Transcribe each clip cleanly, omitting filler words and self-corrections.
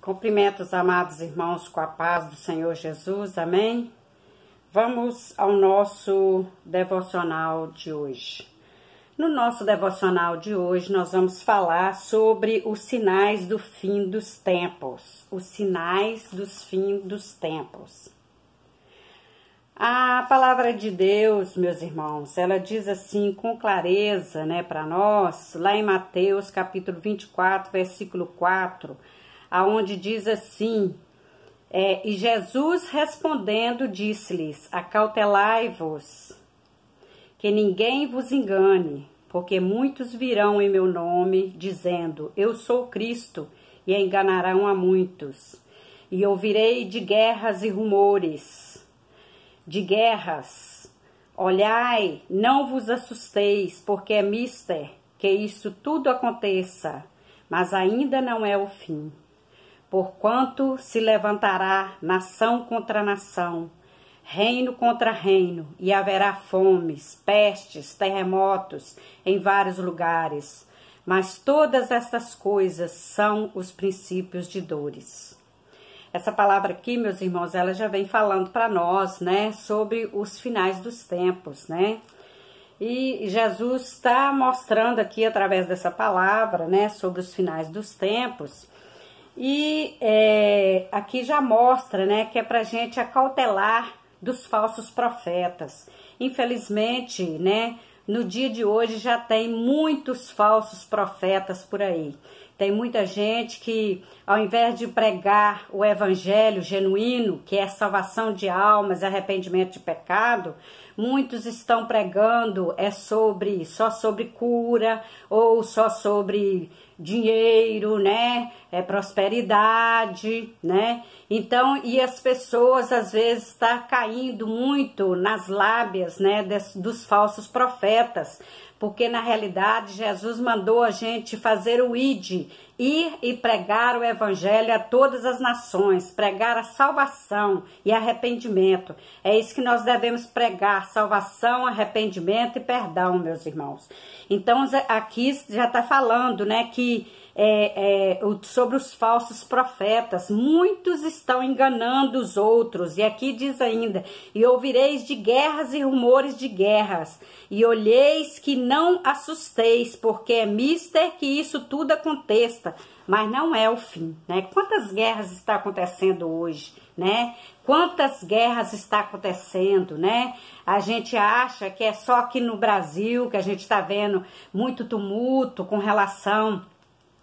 Cumprimento os amados irmãos com a paz do Senhor Jesus, amém? Vamos ao nosso devocional de hoje. No nosso devocional de hoje, nós vamos falar sobre os sinais do fim dos tempos. Os sinais dos fim dos tempos. A palavra de Deus, meus irmãos, ela diz assim com clareza, para nós, lá em Mateus capítulo 24, versículo 4, aonde diz assim, e Jesus respondendo disse-lhes, acautelai-vos, que ninguém vos engane, porque muitos virão em meu nome, dizendo, eu sou Cristo, e enganarão a muitos. E ouvirei de guerras e rumores, de guerras. Olhai, não vos assusteis, porque é mister que isso tudo aconteça, mas ainda não é o fim. Porquanto se levantará nação contra nação, reino contra reino, e haverá fomes, pestes, terremotos em vários lugares. Mas todas estas coisas são os princípios de dores. Essa palavra aqui, meus irmãos, ela já vem falando para nós, sobre os finais dos tempos, E Jesus está mostrando aqui, através dessa palavra, sobre os finais dos tempos. E aqui já mostra, que é para a gente acautelar dos falsos profetas. Infelizmente, no dia de hoje já tem muitos falsos profetas por aí. Tem muita gente que, ao invés de pregar o evangelho genuíno, que é salvação de almas, arrependimento de pecado, muitos estão pregando só sobre cura ou só sobre dinheiro, prosperidade, Então, e as pessoas às vezes estão caindo muito nas lábias, dos falsos profetas, porque na realidade Jesus mandou a gente fazer o ir e pregar o evangelho a todas as nações, pregar a salvação e arrependimento. É isso que nós devemos pregar, salvação, arrependimento e perdão, meus irmãos. Então aqui já está falando, que sobre os falsos profetas, muitos estão enganando os outros, e aqui diz ainda, e ouvireis de guerras e rumores de guerras, e olheis que não assusteis, porque é mister que isso tudo aconteça, mas não é o fim, Quantas guerras está acontecendo hoje, Quantas guerras está acontecendo, A gente acha que é só aqui no Brasil que a gente está vendo muito tumulto com relação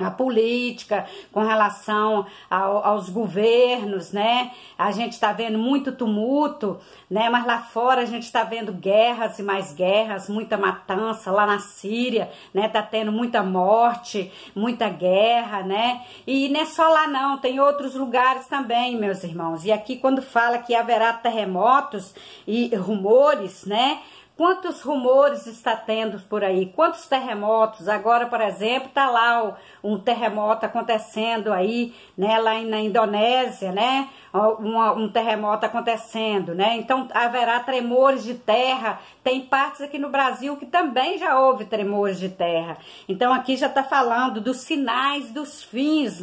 à política, com relação aos governos, A gente está vendo muito tumulto, Mas lá fora a gente está vendo guerras e mais guerras, muita matança lá na Síria, Tá tendo muita morte, muita guerra, E não é só lá não, tem outros lugares também, meus irmãos. E aqui quando fala que haverá terremotos e rumores, Quantos rumores está tendo por aí? Quantos terremotos? Agora, por exemplo, está lá um terremoto acontecendo aí, lá na Indonésia, Um terremoto acontecendo, Então, haverá tremores de terra. Tem partes aqui no Brasil que também já houve tremores de terra. Então, aqui já está falando dos sinais dos fins,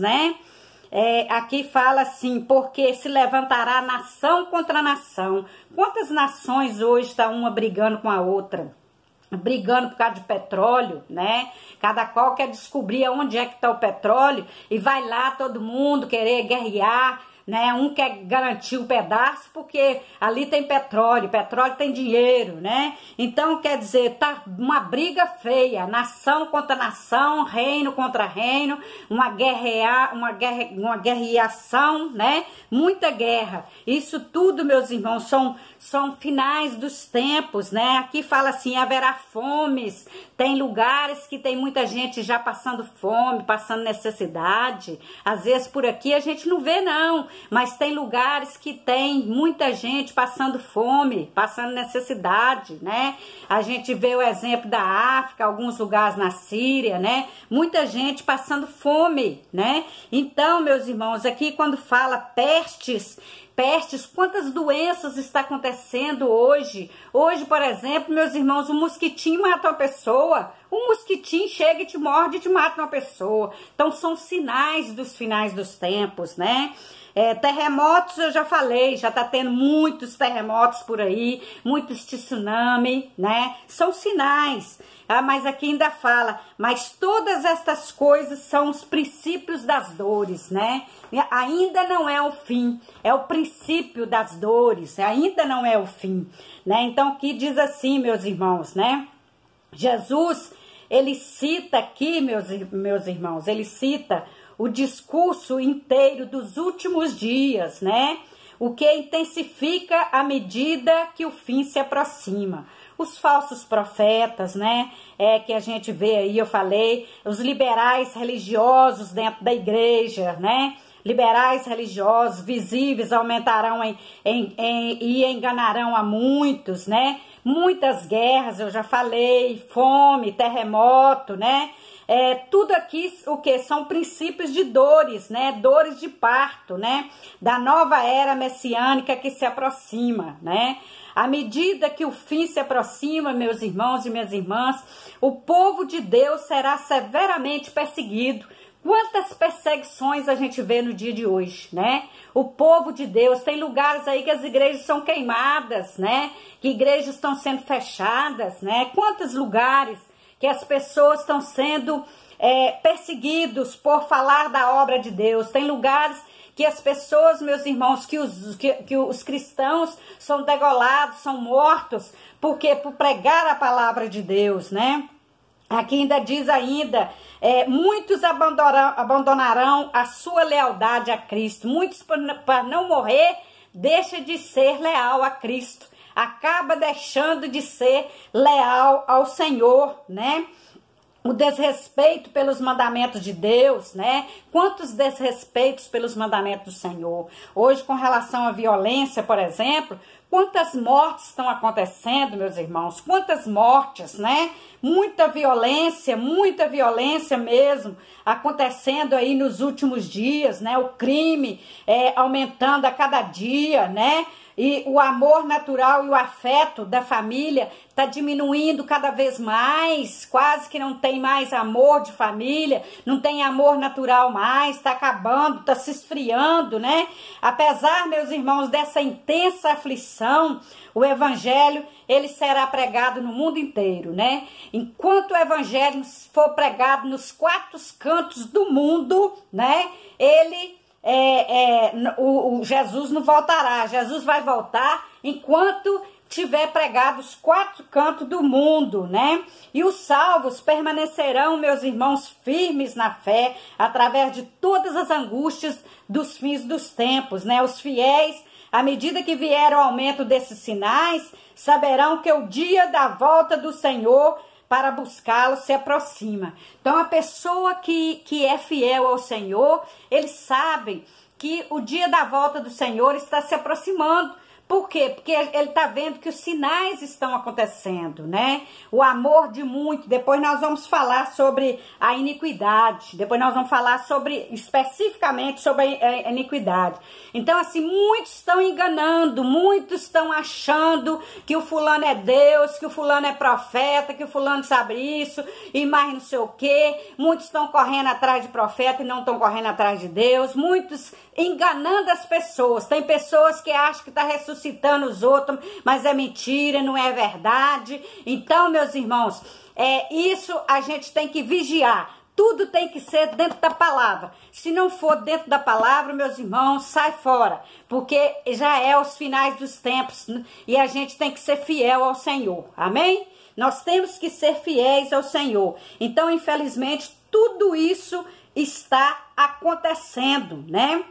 Aqui fala assim, porque se levantará nação contra nação. Quantas nações hoje está uma brigando com a outra? Brigando por causa de petróleo, Cada qual quer descobrir onde é que está o petróleo e vai lá todo mundo querer guerrear, Um quer garantir um pedaço porque ali tem petróleo tem dinheiro, Então, quer dizer, tá uma briga feia, nação contra nação, reino contra reino, uma guerreação, Muita guerra. Isso tudo, meus irmãos, são finais dos tempos, Aqui fala assim, haverá fomes, tem lugares que tem muita gente já passando fome, passando necessidade. Às vezes por aqui a gente não vê não, mas tem lugares que tem muita gente passando fome, passando necessidade, A gente vê o exemplo da África, alguns lugares na Síria, Muita gente passando fome, Então, meus irmãos, aqui quando fala pestes, pestes, quantas doenças está acontecendo hoje. Hoje, por exemplo, meus irmãos, um mosquitinho mata uma pessoa. Um mosquitinho chega e te morde e te mata uma pessoa. Então, são sinais dos finais dos tempos, né? Terremotos, eu já falei, já tá tendo muitos terremotos por aí, muitos tsunami, né? São sinais. Mas aqui ainda fala, mas todas estas coisas são os princípios das dores, né? Ainda não é o fim, é o princípio das dores, ainda não é o fim, né? Então aqui diz assim, meus irmãos, né? Jesus, ele cita aqui, meus irmãos, ele cita o discurso inteiro dos últimos dias, né? O que intensifica à medida que o fim se aproxima. Os falsos profetas, né? Que a gente vê aí, eu falei, os liberais religiosos dentro da igreja, né? Liberais religiosos visíveis aumentarão e enganarão a muitos, né? Muitas guerras, eu já falei, fome, terremoto, né? Tudo aqui, o que? São princípios de dores, né? Dores de parto, né? Da nova era messiânica que se aproxima, né? À medida que o fim se aproxima, meus irmãos e minhas irmãs, o povo de Deus será severamente perseguido. Quantas perseguições a gente vê no dia de hoje, né? O povo de Deus, tem lugares aí que as igrejas são queimadas, né? Que igrejas estão sendo fechadas, né? Quantos lugares que as pessoas estão sendo perseguidos por falar da obra de Deus. Tem lugares que as pessoas, meus irmãos, que os cristãos são degolados, são mortos, porque por pregar a palavra de Deus, né? Aqui ainda diz muitos abandonarão a sua lealdade a Cristo. Muitos, para não morrer, deixa de ser leal a Cristo. Acaba deixando de ser leal ao Senhor, né? O desrespeito pelos mandamentos de Deus, né? Quantos desrespeitos pelos mandamentos do Senhor. Hoje, com relação à violência, por exemplo, quantas mortes estão acontecendo, meus irmãos? Quantas mortes, né? Muita violência mesmo acontecendo aí nos últimos dias, né? O crime aumentando a cada dia, né? E o amor natural e o afeto da família está diminuindo cada vez mais, quase que não tem mais amor de família, não tem amor natural mais, está acabando, está se esfriando, né? Apesar, meus irmãos, dessa intensa aflição, o evangelho, ele será pregado no mundo inteiro, né? Enquanto o evangelho for pregado nos quatro cantos do mundo, né? Jesus não voltará, Jesus vai voltar enquanto tiver pregado os quatro cantos do mundo, né? E os salvos permanecerão, meus irmãos, firmes na fé, através de todas as angústias dos fins dos tempos, né? Os fiéis, à medida que vier o aumento desses sinais, saberão que o dia da volta do Senhor para buscá-lo se aproxima. Então, a pessoa que é fiel ao Senhor, eles sabem que o dia da volta do Senhor está se aproximando. Por quê? Porque ele está vendo que os sinais estão acontecendo, né? O amor de muito. Depois nós vamos falar sobre a iniquidade. Depois nós vamos falar especificamente sobre a iniquidade. Então, assim, muitos estão enganando, muitos estão achando que o fulano é Deus, que o fulano é profeta, que o fulano sabe isso e mais não sei o quê. Muitos estão correndo atrás de profeta e não estão correndo atrás de Deus. Muitos enganando as pessoas. Tem pessoas que acham que está ressuscitando os outros, mas é mentira, não é verdade. Então, meus irmãos, isso a gente tem que vigiar. Tudo tem que ser dentro da palavra. Se não for dentro da palavra, meus irmãos, sai fora. Porque já é os finais dos tempos, né? E a gente tem que ser fiel ao Senhor. Amém? Nós temos que ser fiéis ao Senhor. Então, infelizmente, tudo isso está acontecendo, né?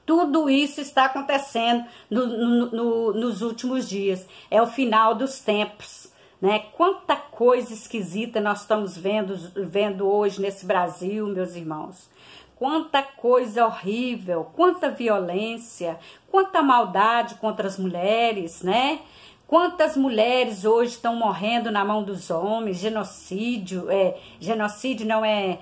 Tudo isso está acontecendo nos últimos dias. É o final dos tempos, né? Quanta coisa esquisita nós estamos vendo hoje nesse Brasil, meus irmãos. Quanta coisa horrível, quanta violência, quanta maldade contra as mulheres, né? Quantas mulheres hoje estão morrendo na mão dos homens, genocídio não é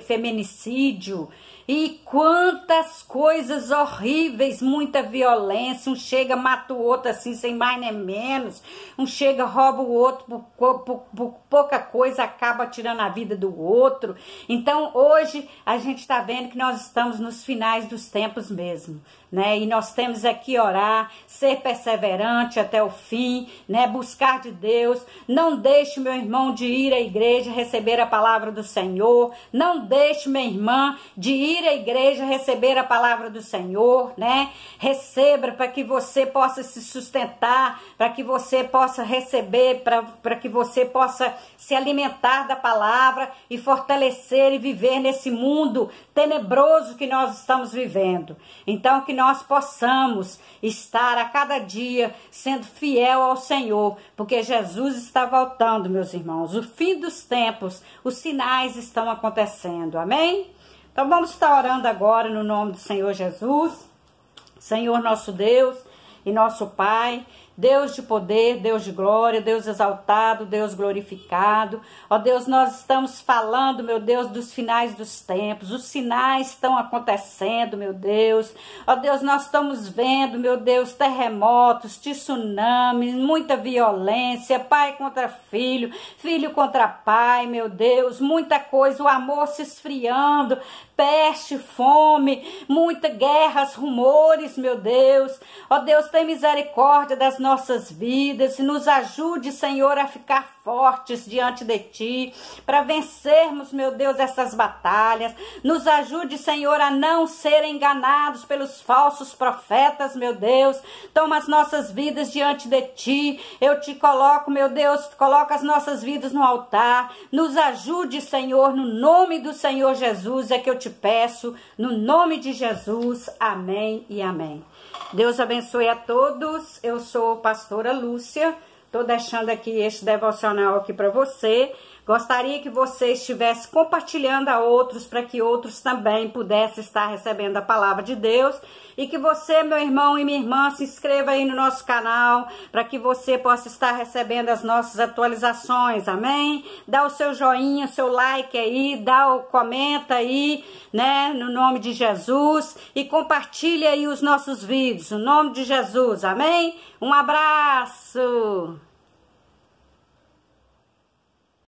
feminicídio, e quantas coisas horríveis, muita violência, um chega, mata o outro assim, sem mais nem menos, um chega, rouba o outro por pouca coisa, acaba tirando a vida do outro. Então hoje a gente está vendo que nós estamos nos finais dos tempos mesmo, né? E nós temos aqui orar, ser perseverante até o fim, né? Buscar de Deus. Não deixe, meu irmão, de ir à igreja receber a palavra do Senhor. Não deixe, minha irmã, de ir à igreja receber a palavra do Senhor, né? Receba para que você possa se sustentar, para que você possa receber, para que você possa se alimentar da palavra e fortalecer e viver nesse mundo tenebroso que nós estamos vivendo. Então, que nós possamos estar a cada dia sendo fiel ao Senhor, porque Jesus está voltando, meus irmãos. O fim dos tempos, os sinais estão acontecendo, amém? Então vamos estar orando agora no nome do Senhor Jesus. Senhor nosso Deus e nosso Pai, Deus de poder, Deus de glória, Deus exaltado, Deus glorificado. Ó Deus, nós estamos falando, meu Deus, dos finais dos tempos. Os sinais estão acontecendo, meu Deus. Ó Deus, nós estamos vendo, meu Deus, terremotos, tsunamis, muita violência, pai contra filho, filho contra pai, meu Deus, muita coisa, o amor se esfriando, peste, fome, muitas guerras, rumores, meu Deus. Ó Deus, tem misericórdia das nossas vidas, nos ajude, Senhor, a ficar fortes diante de Ti, para vencermos, meu Deus, essas batalhas. Nos ajude, Senhor, a não ser enganados pelos falsos profetas, meu Deus. Toma as nossas vidas diante de Ti. Eu Te coloco, meu Deus, coloca as nossas vidas no altar. Nos ajude, Senhor, no nome do Senhor Jesus, é que eu te peço, no nome de Jesus. Amém e amém. Deus abençoe a todos. Eu sou pastora Lúcia. Estou deixando aqui este devocional aqui para você. Gostaria que você estivesse compartilhando a outros para que outros também pudessem estar recebendo a palavra de Deus. E que você, meu irmão e minha irmã, se inscreva aí no nosso canal para que você possa estar recebendo as nossas atualizações, amém? Dá o seu joinha, o seu like aí, comenta aí, né, no nome de Jesus. E compartilha aí os nossos vídeos, no nome de Jesus, amém? Um abraço!